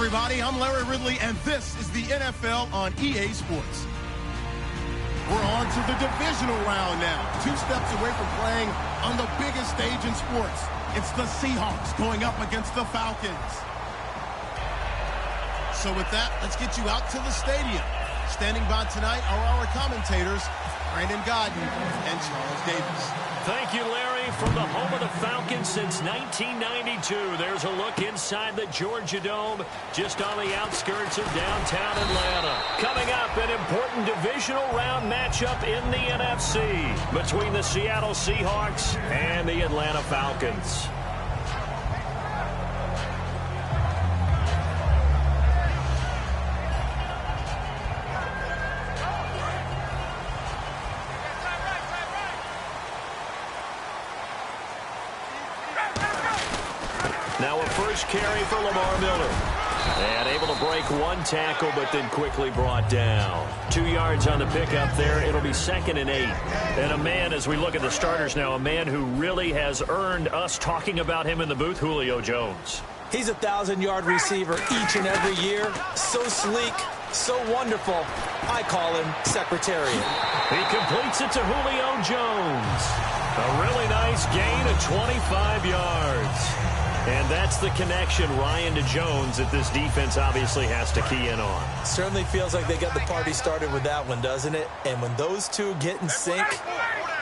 everybody, I'm Larry Ridley, and this is the NFL on EA Sports. We're on to the divisional round now. 2 steps away from playing on the biggest stage in sports. It's the Seahawks going up against the Falcons. So with that, let's get you out to the stadium. Standing by tonight are our commentators, Brandon Godden and Charles Davis. Thank you, Larry. From the home of the Falcons since 1992, there's a look inside the Georgia Dome, just on the outskirts of downtown Atlanta. Coming up, an important divisional round matchup in the NFC between the Seattle Seahawks and the Atlanta Falcons. Now a first carry for Lamar Miller. And able to break 1 tackle, but then quickly brought down. 2 yards on the pickup there. It'll be 2nd and 8. And a man, as we look at the starters now, a man who really has earned us talking about him in the booth, Julio Jones. He's a 1,000-yard receiver each and every year. So sleek, so wonderful. I call him Secretariat. He completes it to Julio Jones. A really nice gain of 25 yards. And that's the connection, Ryan, to Jones, that this defense obviously has to key in on. Certainly feels like they got the party started with that one, doesn't it? And when those two get in sync,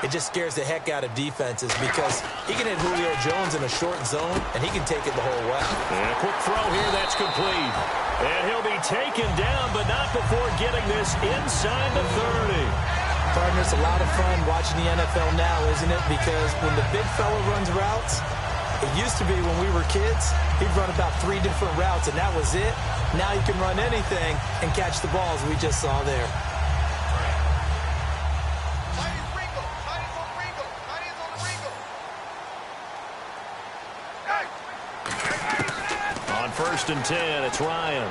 it just scares the heck out of defenses because he can hit Julio Jones in a short zone, and he can take it the whole way. And a quick throw here, that's complete. And he'll be taken down, but not before getting this inside the 30. Partner, it's a lot of fun watching the NFL now, isn't it? Because when the big fella runs routes, it used to be when we were kids, he'd run about 3 different routes, and that was it. Now he can run anything and catch the balls we just saw there. On 1st and 10, it's Ryan.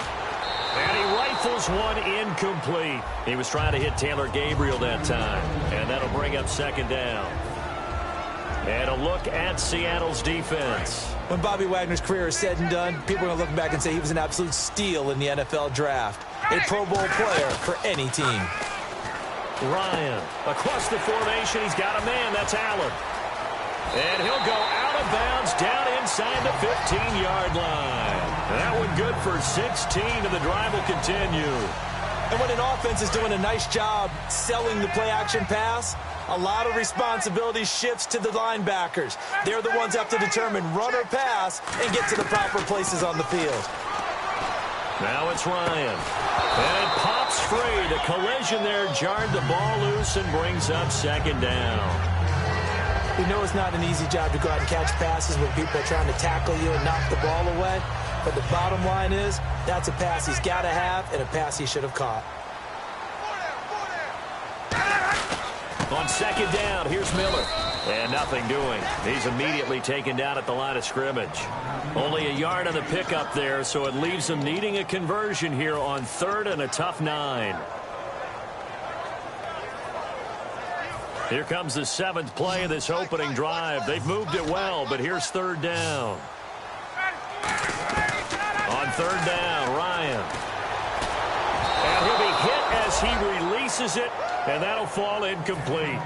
And he rifles one incomplete. He was trying to hit Taylor Gabriel that time, and that'll bring up 2nd down. And a look at Seattle's defense. When Bobby Wagner's career is said and done, people are going to look back and say he was an absolute steal in the NFL draft. A Pro Bowl player for any team. Ryan, across the formation, he's got a man. That's Allen. And he'll go out of bounds down inside the 15-yard line. That one good for 16, and the drive will continue. And when an offense is doing a nice job selling the play-action pass, a lot of responsibility shifts to the linebackers. They're the ones that have to determine run or pass and get to the proper places on the field. Now it's Ryan. And it pops free. The collision there jarred the ball loose and brings up 2nd down. We know it's not an easy job to go out and catch passes when people are trying to tackle you and knock the ball away. But the bottom line is, that's a pass he's got to have and a pass he should have caught. On 2nd down, here's Miller. And nothing doing. He's immediately taken down at the line of scrimmage. Only a yard on the pickup there, so it leaves him needing a conversion here on 3rd and a tough 9. Here comes the 7th play of this opening drive. They've moved it well, but here's 3rd down. On 3rd down, Ryan. And he'll be hit as he releases it, and that'll fall incomplete.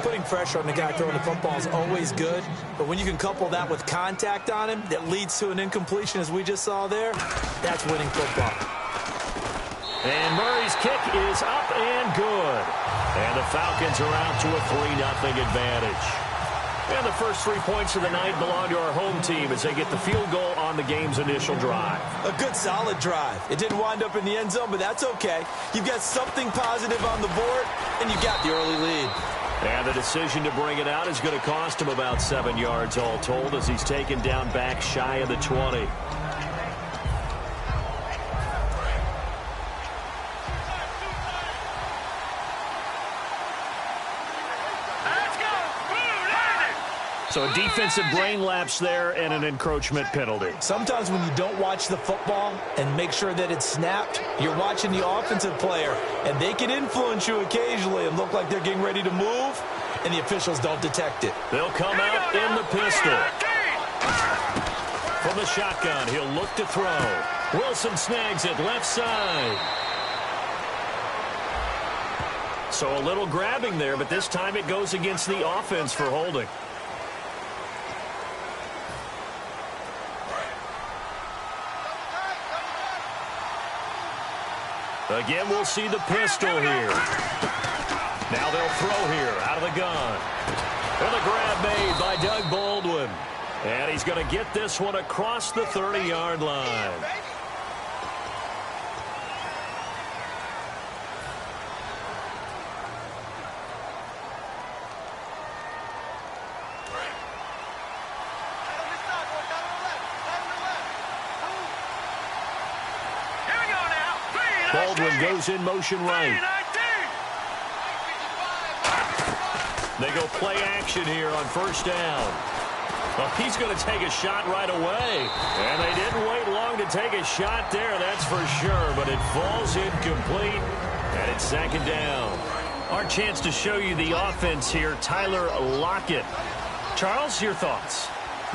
Putting pressure on the guy throwing the football is always good, but when you can couple that with contact on him that leads to an incompletion, as we just saw there, that's winning football. And Murray's kick is up and good. And the Falcons are out to a 3-0 advantage. And the first 3 points of the night belong to our home team as they get the field goal on the game's initial drive. A good, solid drive. It didn't wind up in the end zone, but that's okay. You've got something positive on the board, and you got the early lead. And the decision to bring it out is going to cost him about 7 yards all told as he's taken down back shy of the 20. So a defensive brain lapse there and an encroachment penalty. Sometimes when you don't watch the football and make sure that it's snapped, you're watching the offensive player, and they can influence you occasionally and look like they're getting ready to move, and the officials don't detect it. They'll come out in the pistol. From the shotgun, he'll look to throw. Wilson snags it left side. So a little grabbing there, but this time it goes against the offense for holding. Again, we'll see the pistol here. Now they'll throw here out of the gun. And a grab made by Doug Baldwin. And he's going to get this one across the 30-yard line. Baldwin goes in motion right. They go play action here on first down. Well, he's going to take a shot right away. And they didn't wait long to take a shot there, that's for sure. But it falls incomplete, and it's second down. Our chance to show you the offense here, Tyler Lockett. Charles, your thoughts?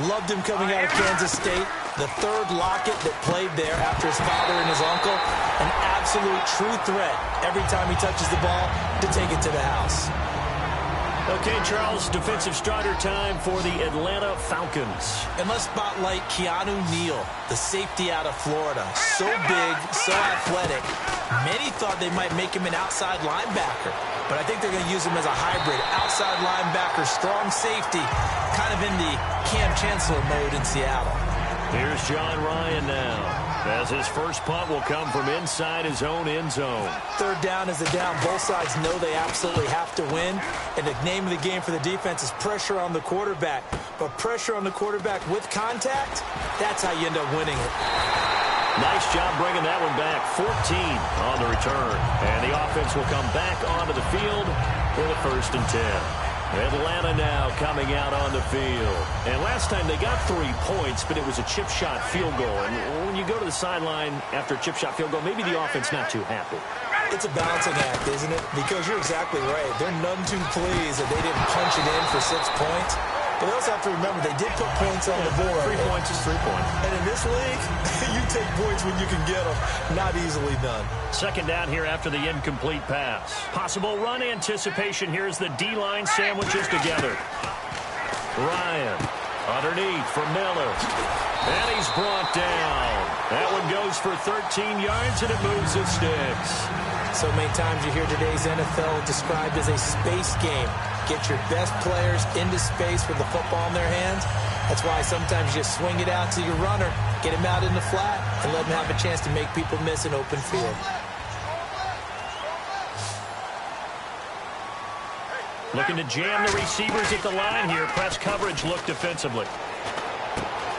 Loved him coming out of Kansas State. The third Lockett that played there after his father and his uncle. An absolute true threat every time he touches the ball to take it to the house. Okay, Charles, defensive starter time for the Atlanta Falcons. And let's spotlight Keanu Neal, the safety out of Florida. So big, so athletic. Many thought they might make him an outside linebacker, but I think they're going to use him as a hybrid. Outside linebacker, strong safety, kind of in the Cam Chancellor mode in Seattle. Here's John Ryan now, as his first punt will come from inside his own end zone. Third down is the down. Both sides know they absolutely have to win. And the name of the game for the defense is pressure on the quarterback. But pressure on the quarterback with contact, that's how you end up winning it. Nice job bringing that one back. 14 on the return. And the offense will come back onto the field for the 1st and 10. Atlanta now coming out on the field. And last time they got 3 points, but it was a chip shot field goal. And when you go to the sideline after a chip shot field goal, maybe the offense not too happy. It's a balancing act, isn't it? Because you're exactly right. They're none too pleased that they didn't punch it in for 6 points. But they also have to remember they did put points on the board. 3 points is 3 points. And in this league, you take points when you can get them. Not easily done. Second down here after the incomplete pass. Possible run anticipation here as the D-line sandwiches together. Ryan underneath for Miller. And he's brought down. That one goes for 13 yards, and it moves the sticks. So many times you hear today's NFL described as a space game. Get your best players into space with the football in their hands. That's why sometimes you just swing it out to your runner, get him out in the flat, and let him have a chance to make people miss an open field. Looking to jam the receivers at the line here. Press coverage look defensively.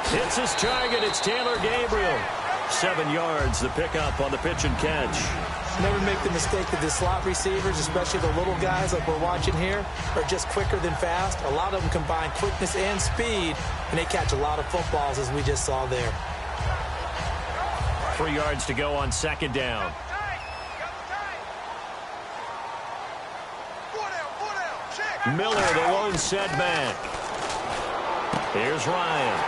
Hits his target. It's Taylor Gabriel. 7 yards, the pickup on the pitch and catch. Never make the mistake that the slot receivers, especially the little guys like we're watching here, are just quicker than fast. A lot of them combine quickness and speed, and they catch a lot of footballs, as we just saw there. 3 yards to go on second down. Miller, the lone setback. Here's Ryan.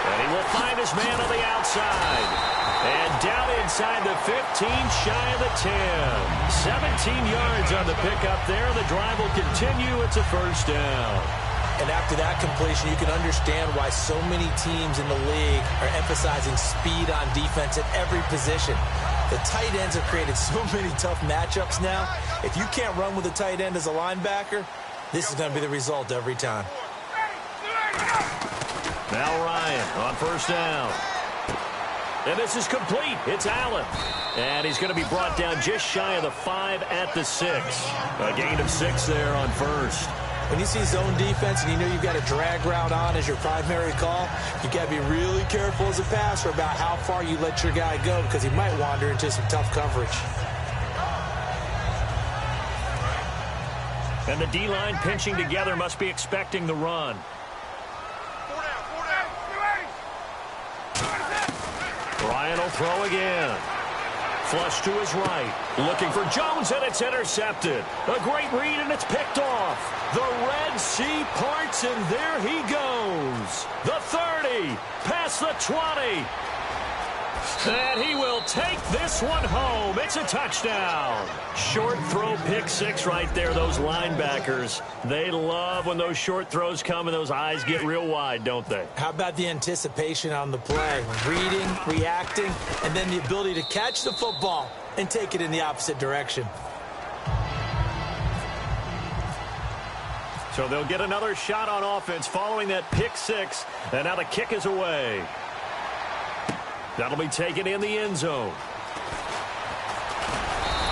And he will find his man on the outside. And down inside the 15, shy of the 10. 17 yards on the pickup there. The drive will continue. It's a first down. And after that completion, you can understand why so many teams in the league are emphasizing speed on defense at every position. The tight ends have created so many tough matchups now. If you can't run with a tight end as a linebacker, this is going to be the result every time. Now Ryan on first down. And this is complete. It's Allen. And he's going to be brought down just shy of the 5 at the 6. A gain of 6 there on first. When you see zone defense and you know you've got a drag route on as your primary call, you've got to be really careful as a passer about how far you let your guy go because he might wander into some tough coverage. And the D-line pinching together must be expecting the run. Ryan will throw again. Flush to his right. Looking for Jones, and it's intercepted. A great read, and it's picked off. The Red Sea parts, and there he goes. The 30, past the 20. And he will take this one home. It's a touchdown. Short throw, pick six right there. Those linebackers, they love when those short throws come and those eyes get real wide, don't they? How about the anticipation on the play? Reading, reacting, and then the ability to catch the football and take it in the opposite direction. So they'll get another shot on offense following that pick six. And now the kick is away. That'll be taken in the end zone.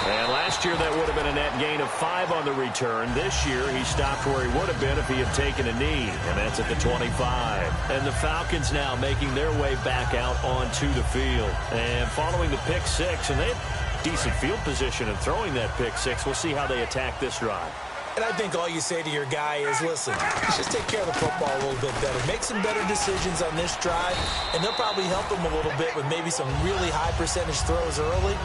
And last year that would have been a net gain of 5 on the return. This year he stopped where he would have been if he had taken a knee. And that's at the 25. And the Falcons now making their way back out onto the field. And following the pick six, and they had decent field position and throwing that pick six. We'll see how they attack this drive. And I think all you say to your guy is, listen, just take care of the football a little bit better. Make some better decisions on this drive, and they'll probably help him a little bit with maybe some really high percentage throws early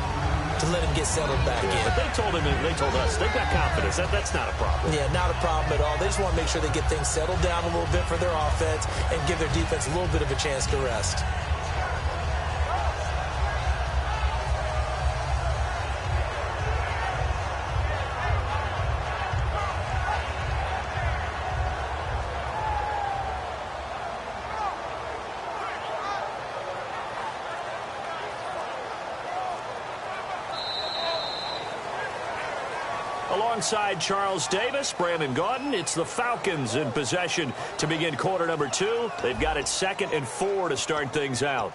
to let him get settled back in. But they told us, they've got confidence. That's not a problem. Yeah, not a problem at all. They just want to make sure they get things settled down a little bit for their offense and give their defense a little bit of a chance to rest. Alongside Charles Davis, Brandon Gaudin, it's the Falcons in possession to begin quarter number 2. They've got it 2nd and 4 to start things out.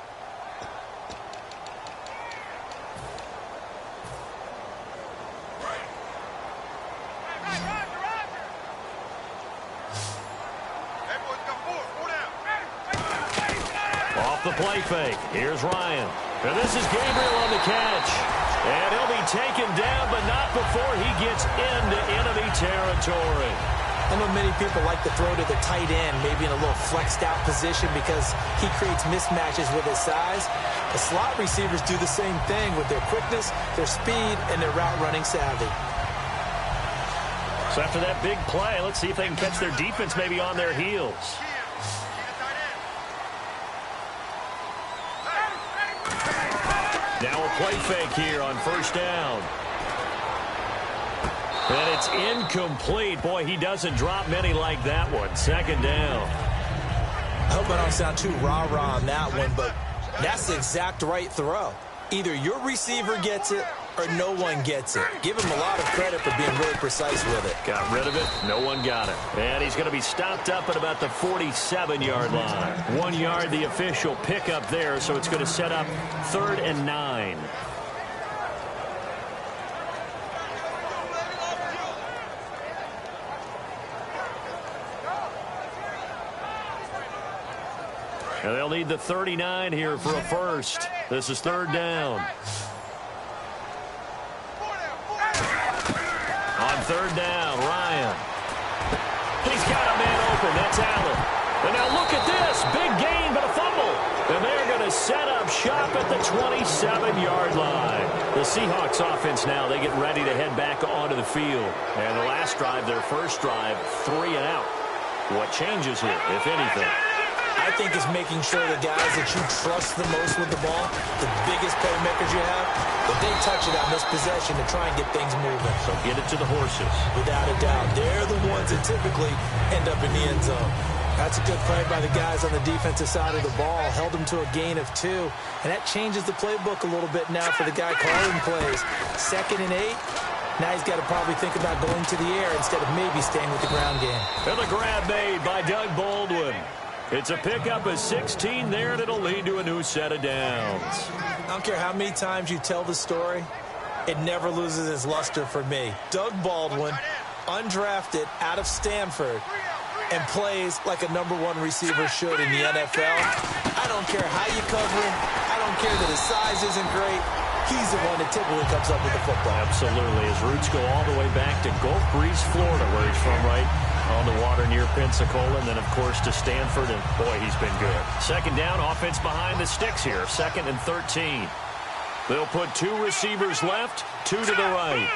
Off the play fake. Here's Ryan. And this is Gabriel on the catch. And he'll be taken down, but not before he gets into enemy territory. I know many people like to throw to the tight end, maybe in a little flexed out position because he creates mismatches with his size. The slot receivers do the same thing with their quickness, their speed, and their route running savvy. So after that big play, let's see if they can catch their defense maybe on their heels. Now a play fake here on first down. And it's incomplete. Boy, he doesn't drop many like that one. 2nd down. I hope I don't sound too rah-rah on that one, but that's the exact right throw. Either your receiver gets it or no one gets it. Give him a lot of credit for being really precise with it. Got rid of it. No one got it. And he's going to be stopped up at about the 47-yard line. 1 yard, the official pickup there, so it's going to set up 3rd and 9. And they'll need the 39 here for a first. This is 3rd down. On 3rd down, Ryan. He's got a man open. That's Allen. And now look at this. Big gain, but a fumble. And they're going to set up shop at the 27-yard line. The Seahawks offense now, they get ready to head back onto the field. And the last drive, their first drive, 3 and out. What changes here, if anything? I think it's making sure the guys that you trust the most with the ball, the biggest playmakers you have, that they touch it on this possession to try and get things moving. So get it to the horses. Without a doubt. They're the ones that typically end up in the end zone. That's a good play by the guys on the defensive side of the ball. Held them to a gain of 2. And that changes the playbook a little bit now for the guy calling plays. 2nd and 8. Now he's got to probably think about going to the air instead of maybe staying with the ground game. And the grab made by Doug Baldwin. It's a pickup of 16 there, and it'll lead to a new set of downs. I don't care how many times you tell the story, it never loses its luster for me. Doug Baldwin, undrafted out of Stanford, and plays like a #1 receiver should in the NFL. I don't care how you cover him. I don't care that his size isn't great. He's the one that typically comes up with the football. Absolutely. His roots go all the way back to Gulf Breeze, Florida, where he's from, right on the water near Pensacola, and then, of course, to Stanford, and, boy, he's been good. 2nd down, offense behind the sticks here, 2nd and 13. They'll put 2 receivers left, 2 to the right.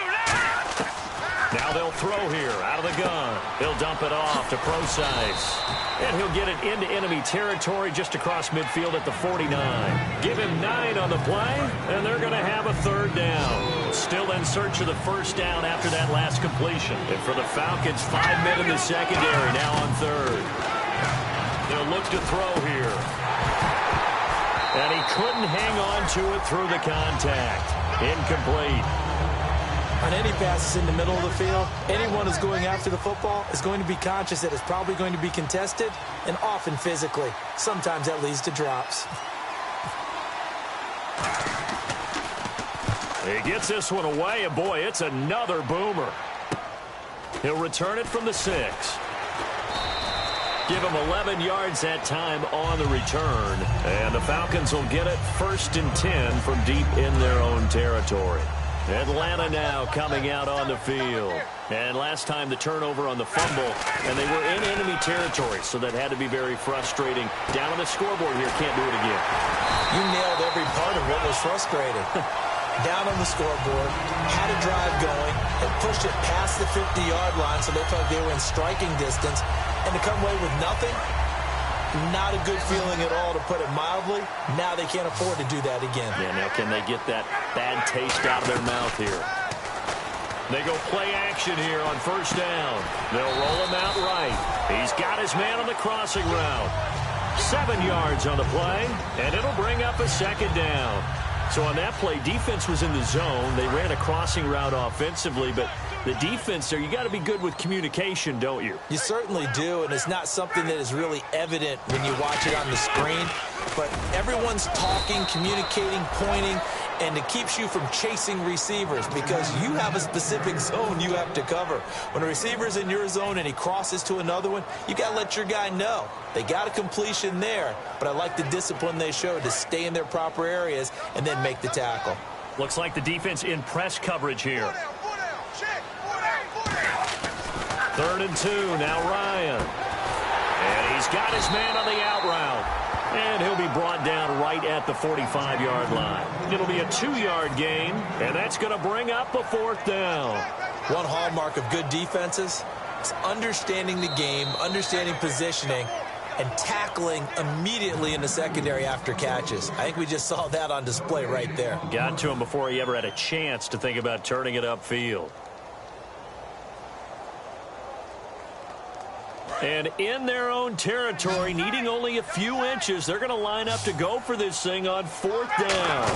Now they'll throw here out of the gun. He'll dump it off to Procise. And he'll get it into enemy territory just across midfield at the 49. Give him 9 on the play, and they're going to have a third down. Still in search of the first down after that last completion. And for the Falcons, 5 men in the secondary now on third. They'll look to throw here. And he couldn't hang on to it through the contact. Incomplete. On any passes in the middle of the field, anyone who's going after the football is going to be conscious that it's probably going to be contested, and often physically. Sometimes that leads to drops. He gets this one away, and boy, it's another boomer. He'll return it from the 6. Give him 11 yards that time on the return. And the Falcons will get it 1st and 10 from deep in their own territory. Atlanta now coming out on the field. And last time the turnover on the fumble, and they were in enemy territory, so that had to be very frustrating. Down on the scoreboard here, can't do it again. You nailed every part of what was frustrating. Down on the scoreboard, had a drive going, and pushed it past the 50-yard line so they felt they were in striking distance, and to come away with nothing, not a good feeling at all, to put it mildly. Now they can't afford to do that again. Yeah, now can they get that bad taste out of their mouth here? They go play action here on first down. They'll roll him out right. He's got his man on the crossing route. 7 yards on the play, and it'll bring up a second down. So on that play, defense was in the zone. They ran a crossing route offensively, but the defense there, you got to be good with communication, don't you? You certainly do, and it's not something that is really evident when you watch it on the screen. But everyone's talking, communicating, pointing, and it keeps you from chasing receivers because you have a specific zone you have to cover. When a receiver's in your zone and he crosses to another one, you got to let your guy know. They got a completion there, but I like the discipline they showed to stay in their proper areas and then make the tackle. Looks like the defense in press coverage here. 3rd and 2, now Ryan. And he's got his man on the out route. And he'll be brought down right at the 45-yard line. It'll be a 2-yard gain, and that's going to bring up a 4th down. One hallmark of good defenses is understanding the game, understanding positioning, and tackling immediately in the secondary after catches. I think we just saw that on display right there. Got to him before he ever had a chance to think about turning it upfield. And in their own territory, needing only a few inches, they're going to line up to go for this thing on 4th down.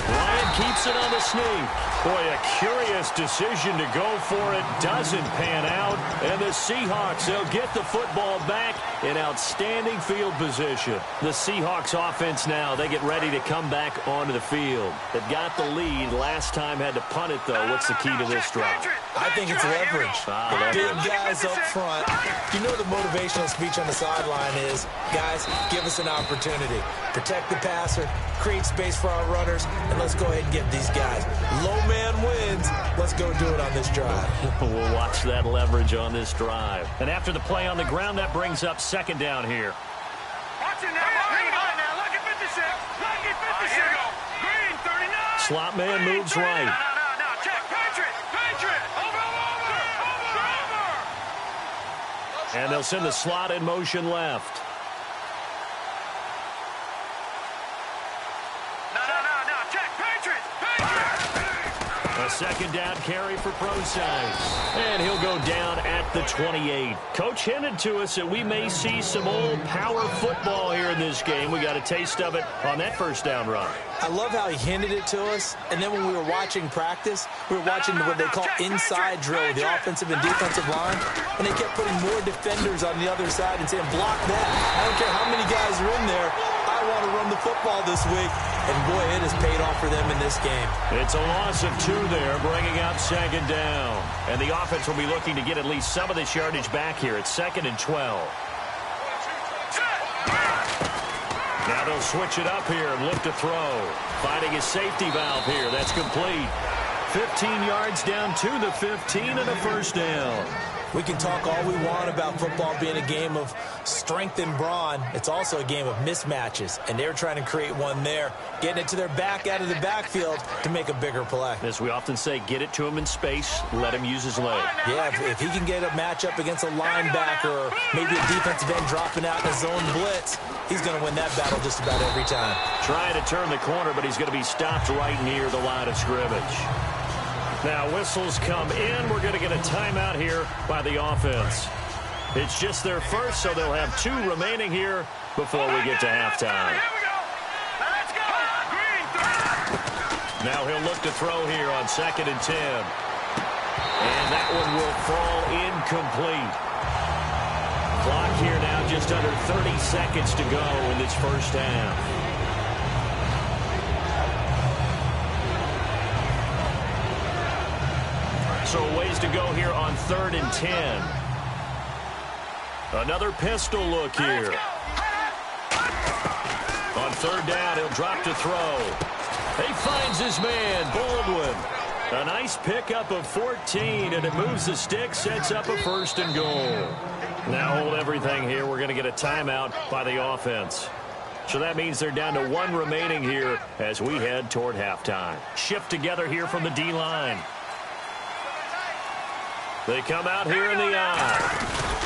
Ryan keeps it on the sneak. Boy, a curious decision to go for it. Doesn't pan out. And the Seahawks, they'll get the football back in outstanding field position. The Seahawks offense now, they get ready to come back onto the field. They've got the lead. Last time had to punt it, though. What's the key to this drive? I think it's leverage. Big guys up front. You know the motivational speech on the sideline is, guys, give us an opportunity. Protect the passer, create space for our runners, and let's go ahead and get these guys. Low man wins. Let's go do it on this drive. We'll watch that leverage on this drive. And after the play on the ground, that brings up 2nd down here. Slot man moves right. And they'll send the slot in motion left. A 2nd down carry for Procise. And he'll go down at the 28. Coach hinted to us that we may see some old power football here in this game. We got a taste of it on that 1st down run. I love how he hinted it to us, and then when we were watching practice, we were watching what they call inside drill, the offensive and defensive line, and they kept putting more defenders on the other side and saying, block that. I don't care how many guys are in there. I want to run the football this week. And, boy, it has paid off for them in this game. It's a loss of 2 there, bringing up 2nd down. And the offense will be looking to get at least some of this yardage back here at 2nd and 12. Now they'll switch it up here and look to throw. Finding a safety valve here. That's complete. 15 yards down to the 15 and a 1st down. We can talk all we want about football being a game of strength and brawn. It's also a game of mismatches, and they're trying to create one there, getting it to their back out of the backfield to make a bigger play. As we often say, get it to him in space, let him use his leg. Yeah, if he can get a matchup against a linebacker or maybe a defensive end dropping out in a zone blitz, he's going to win that battle just about every time. Trying to turn the corner, but he's going to be stopped right near the line of scrimmage. Now whistles come in. We're going to get a timeout here by the offense. It's just their first, so they'll have 2 remaining here before we get to halftime. Now he'll look to throw here on 2nd and 10. And that one will fall incomplete. Clock here now just under 30 seconds to go in this first half. So ways to go here on 3rd and 10. Another pistol look here. On 3rd down, he'll drop to throw. He finds his man, Baldwin. A nice pickup of 14, and it moves the stick, sets up a 1st and goal. Now hold everything here. We're going to get a timeout by the offense. So that means they're down to 1 remaining here as we head toward halftime. Shift together here from the D-line. They come out here in the eye.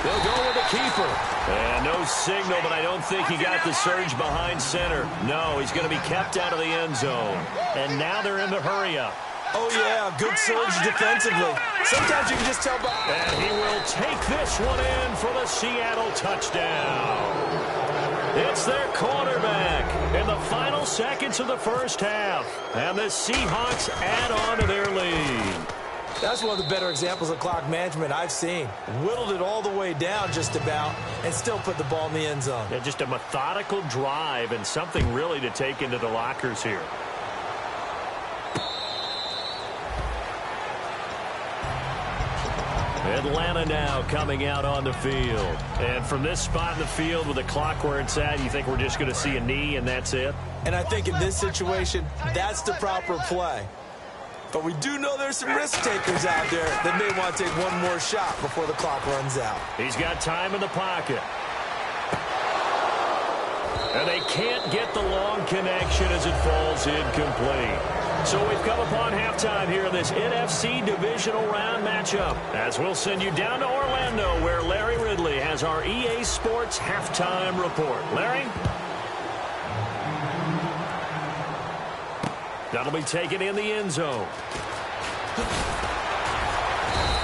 They'll go with the keeper. And no signal, but I don't think he got the surge behind center. No, he's going to be kept out of the end zone. And now they're in the hurry-up. Oh, yeah, good surge defensively. Sometimes you can just tell by... And he will take this one in for the Seattle touchdown. It's their quarterback in the final seconds of the first half. And the Seahawks add on to their lead. That's one of the better examples of clock management I've seen. Whittled it all the way down just about and still put the ball in the end zone. Yeah, just a methodical drive and something really to take into the lockers here. Atlanta now coming out on the field. And from this spot in the field with the clock where it's at, you think we're just going to see a knee and that's it? And I think in this situation, that's the proper play. But we do know there's some risk takers out there that may want to take one more shot before the clock runs out. He's got time in the pocket. And they can't get the long connection as it falls incomplete. So we've come upon halftime here in this NFC divisional round matchup. As we'll send you down to Orlando where Larry Ridley has our EA Sports halftime report. Larry? That'll be taken in the end zone.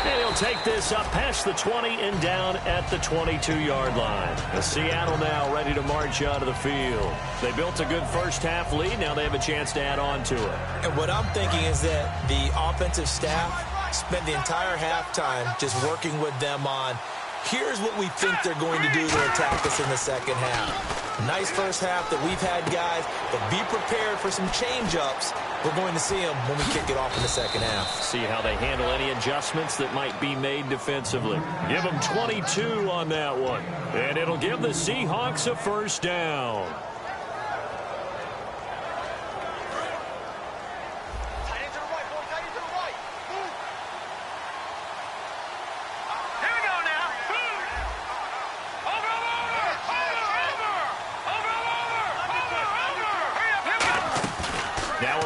And he'll take this up past the 20 and down at the 22-yard line. The Seattle now ready to march out of the field. They built a good first half lead. Now they have a chance to add on to it. And what I'm thinking is that the offensive staff spent the entire halftime just working with them on, here's what we think they're going to do to attack us in the second half. Nice first half that we've had, guys, but be prepared for some change-ups. We're going to see them when we kick it off in the second half. See how they handle any adjustments that might be made defensively. Give them 22 on that one, and it'll give the Seahawks a 1st down.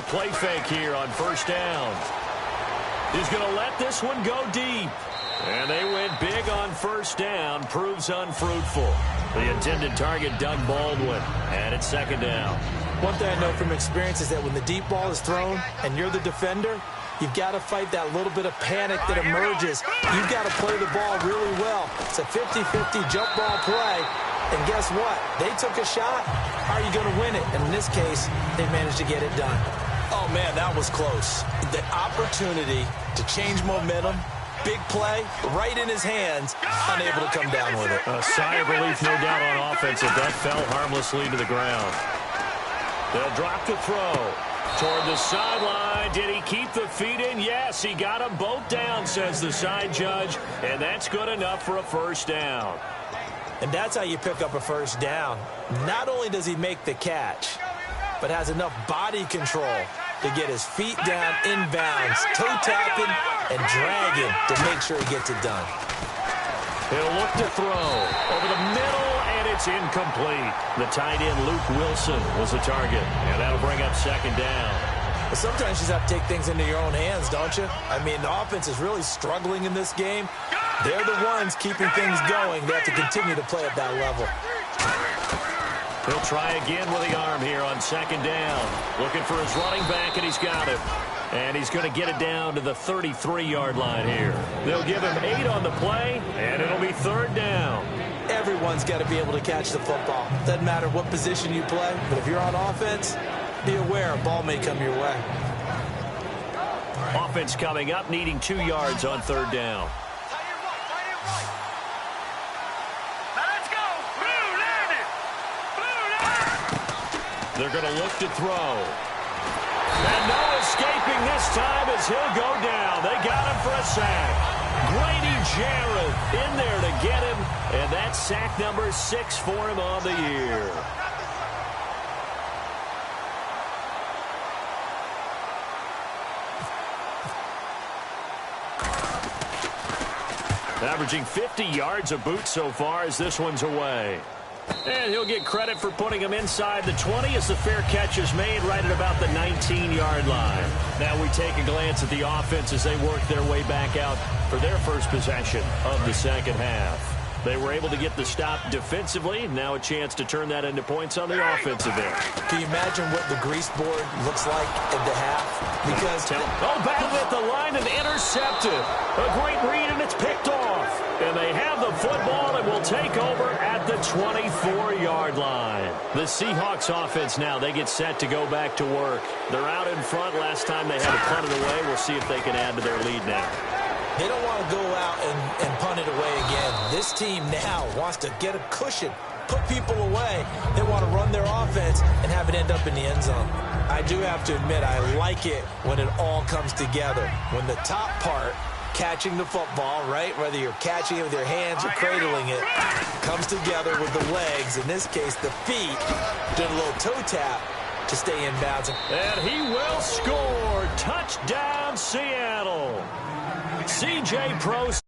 Play fake here on 1st down. He's going to let this one go deep. And they went big on 1st down. Proves unfruitful. The intended target, Doug Baldwin. And it's 2nd down. One thing I know from experience is that when the deep ball is thrown and you're the defender, you've got to fight that little bit of panic that emerges. You've got to play the ball really well. It's a 50-50 jump ball play. And guess what? They took a shot. How are you going to win it? And in this case, they managed to get it done. Oh, man, that was close. The opportunity to change momentum, big play, right in his hands, unable to come down with it. A sigh of relief, no doubt, on offense if that fell harmlessly to the ground. They'll drop to throw. Toward the sideline. Did he keep the feet in? Yes, he got them both down, says the side judge, and that's good enough for a 1st down. And that's how you pick up a 1st down. Not only does he make the catch, but has enough body control to get his feet down inbounds, toe tapping and dragging to make sure he gets it done. He'll look to throw over the middle, and it's incomplete. The tight end, Luke Wilson, was the target, and that'll bring up second down. But sometimes you just have to take things into your own hands, don't you? I mean, the offense is really struggling in this game. They're the ones keeping things going. They have to continue to play at that level. He'll try again with the arm here on second down. Looking for his running back, and he's got it. And he's going to get it down to the 33-yard line here. They'll give him 8 on the play, and it'll be third down. Everyone's got to be able to catch the football. Doesn't matter what position you play, but if you're on offense, be aware a ball may come your way. Offense coming up, needing 2 yards on third down. They're going to look to throw. And no escaping this time as he'll go down. They got him for a sack. Grady Jarrett in there to get him. And that's sack number 6 for him on the year. Averaging 50 yards a boot so far as this one's away. And he'll get credit for putting him inside the 20 as the fair catch is made right at about the 19-yard line. Now we take a glance at the offense as they work their way back out for their first possession of the second half. They were able to get the stop defensively. Now a chance to turn that into points on the offensive end. Can you imagine what the grease board looks like at the half? Because battled at the line and intercepted. A great read, and it's picked off. And they have the football and will take over at the 24-yard line. The Seahawks offense now, they get set to go back to work. They're out in front. Last time they had to punt it away. We'll see if they can add to their lead now. They don't want to go out and punt it away again. This team now wants to get a cushion, put people away. They want to run their offense and have it end up in the end zone. I do have to admit, I like it when it all comes together. When the top part, catching the football, right, whether you're catching it with your hands or cradling it, comes together with the legs, in this case the feet, doing a little toe tap to stay in bounds. And he will score. Touchdown, Seattle. C.J. Prost.